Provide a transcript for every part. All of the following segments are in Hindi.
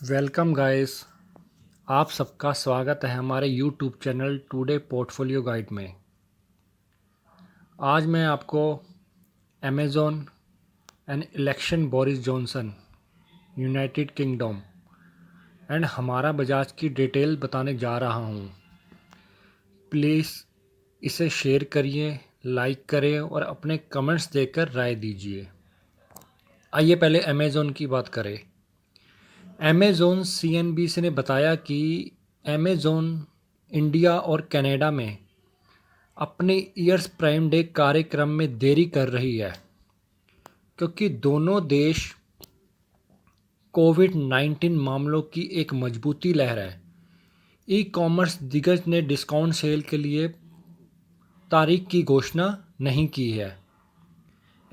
Welcome guys. आप सबका स्वागत है हमारे YouTube channel today portfolio guide में। आज मैं आपको Amazon and election Boris Johnson United kingdom and हमारा बजाज की डिटेल बताने जा रहा हूँ। प्लीज़ इसे शेयर करिए, लाइक करें और अपने कमेंट्स देकर राय दीजिए। आइए पहले अमेज़ॉन की बात करें। अमेज़ॉन CNBC ने बताया कि अमेज़ॉन इंडिया और कनाडा में अपने ईयर्स प्राइम डे कार्यक्रम में देरी कर रही है क्योंकि दोनों देश कोविड-19 मामलों की एक मजबूती लहर है। ई-कॉमर्स दिग्गज ने डिस्काउंट सेल के लिए तारीख की घोषणा नहीं की है।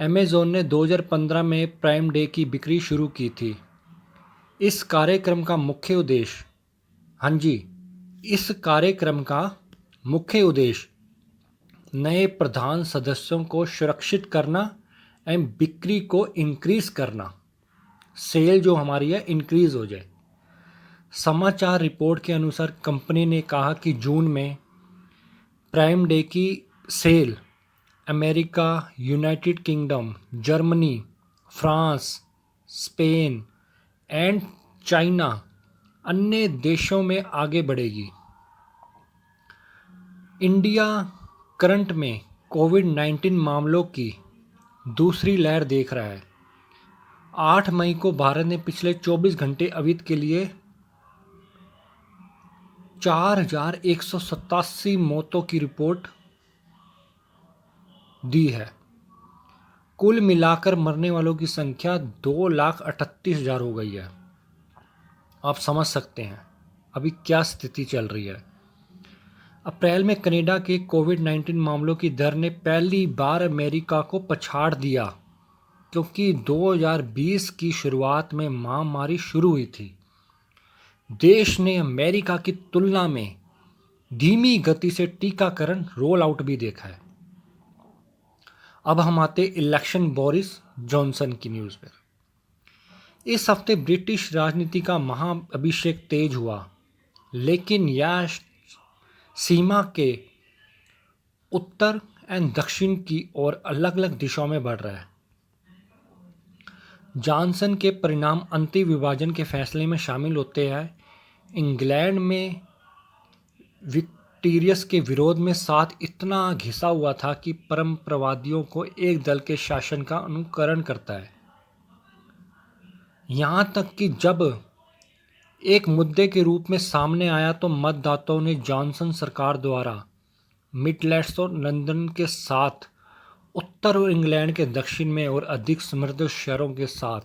अमेज़ॉन ने 2015 में प्राइम डे की बिक्री शुरू की थी। इस कार्यक्रम का मुख्य उद्देश्य इस कार्यक्रम का मुख्य उद्देश्य नए प्रधान सदस्यों को सुरक्षित करना एवं बिक्री को इंक्रीज करना, सेल जो हमारी है इंक्रीज हो जाए। समाचार रिपोर्ट के अनुसार कंपनी ने कहा कि जून में प्राइम डे की sale America, United Kingdom, Germany, France, Spain and China अन्य देशों में आगे बढ़ेगी। इंडिया करंट में कोविड-19 मामलों की दूसरी लहर देख रहा है। 8 मई को भारत ने पिछले 24 घंटे अवधि के लिए 4,187 मौतों की रिपोर्ट दी है। कुल मिलाकर मरने वालों की संख्या 2,38,000 हो गई है। आप समझ सकते हैं अभी क्या स्थिति चल रही है। अप्रैल में कनाडा के कोविड-19 मामलों की दर ने पहली बार अमेरिका को पछाड़ दिया क्योंकि 2020 की शुरुआत में महामारी शुरू हुई थी। देश ने अमेरिका की तुलना में धीमी गति से टीकाकरण रोल आउट भी देखा है। अब हम आते इलेक्शन बोरिस जॉनसन की न्यूज़ पर। इस हफ्ते ब्रिटिश राजनीति का महाअभिषेक तेज हुआ, लेकिन यह सीमा के उत्तर एवं दक्षिण की ओर अलग अलग दिशाओं में बढ़ रहा है। जॉनसन के परिणाम अंतिम विभाजन के फैसले में शामिल होते हैं। इंग्लैंड में विक्टोरियस के विरोध में साथ इतना घिसा हुआ था कि परंपरावादियों को एक दल के शासन का अनुकरण करता है। यहाँ तक कि जब एक मुद्दे के रूप में सामने आया तो मतदाताओं ने जॉनसन सरकार द्वारा मिडलैंड्स और लंदन के साथ उत्तर और इंग्लैंड के दक्षिण में और अधिक समृद्ध शहरों के साथ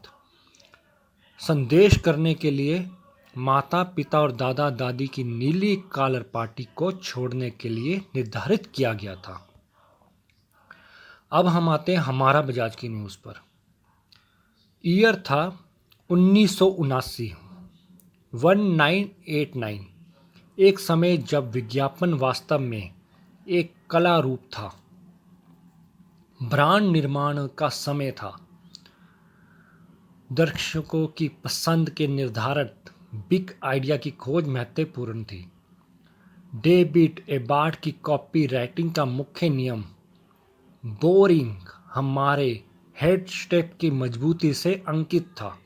संदेश करने के लिए माता पिता और दादा दादी की नीली कॉलर पार्टी को छोड़ने के लिए निर्धारित किया गया था। अब हम आते हैं हमारा बजाज की न्यूज़ पर। ईयर था 1979, 1989। एक समय जब विज्ञापन वास्तव में एक कला रूप था, ब्रांड निर्माण का समय था। दर्शकों की पसंद के निर्धारित बिग आइडिया की खोज महत्वपूर्ण थी। डेविड एबार्ट की कॉपी राइटिंग का मुख्य नियम बोरिंग हमारे हेड स्टेप की मजबूती से अंकित था।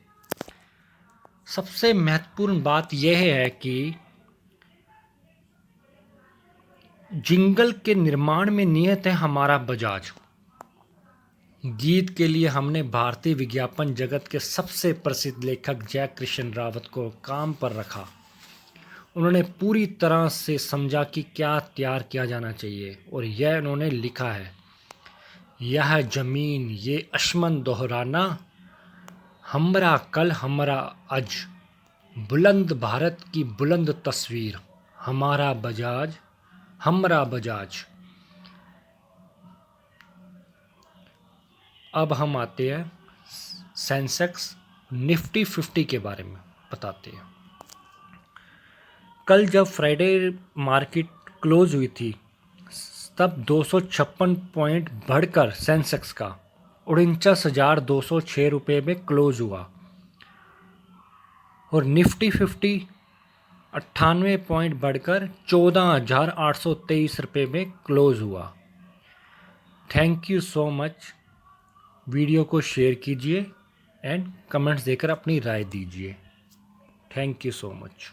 सबसे महत्वपूर्ण बात यह है कि जिंगल के निर्माण में नियत है हमारा बजाज। गीत के लिए हमने भारतीय विज्ञापन जगत के सबसे प्रसिद्ध लेखक जय किशन रावत को काम पर रखा। उन्होंने पूरी तरह से समझा कि क्या तैयार किया जाना चाहिए और यह उन्होंने लिखा है। यह जमीन ये अश्मन दोहराना, हमरा कल हमरा आज, बुलंद भारत की बुलंद तस्वीर, हमारा बजाज हमरा बजाज। अब हम आते हैं सेंसेक्स निफ्टी 50 के बारे में बताते हैं। कल जब फ्राइडे मार्केट क्लोज हुई थी तब 256 पॉइंट बढ़कर सेंसेक्स का 49,206 रुपये में क्लोज हुआ। और निफ्टी 50 98 पॉइंट बढ़कर 14,823 रुपये में क्लोज हुआ। Thank you so much. Video को शेयर कीजिए एंड कमेंट्स देकर अपनी राय दीजिए। Thank you so much.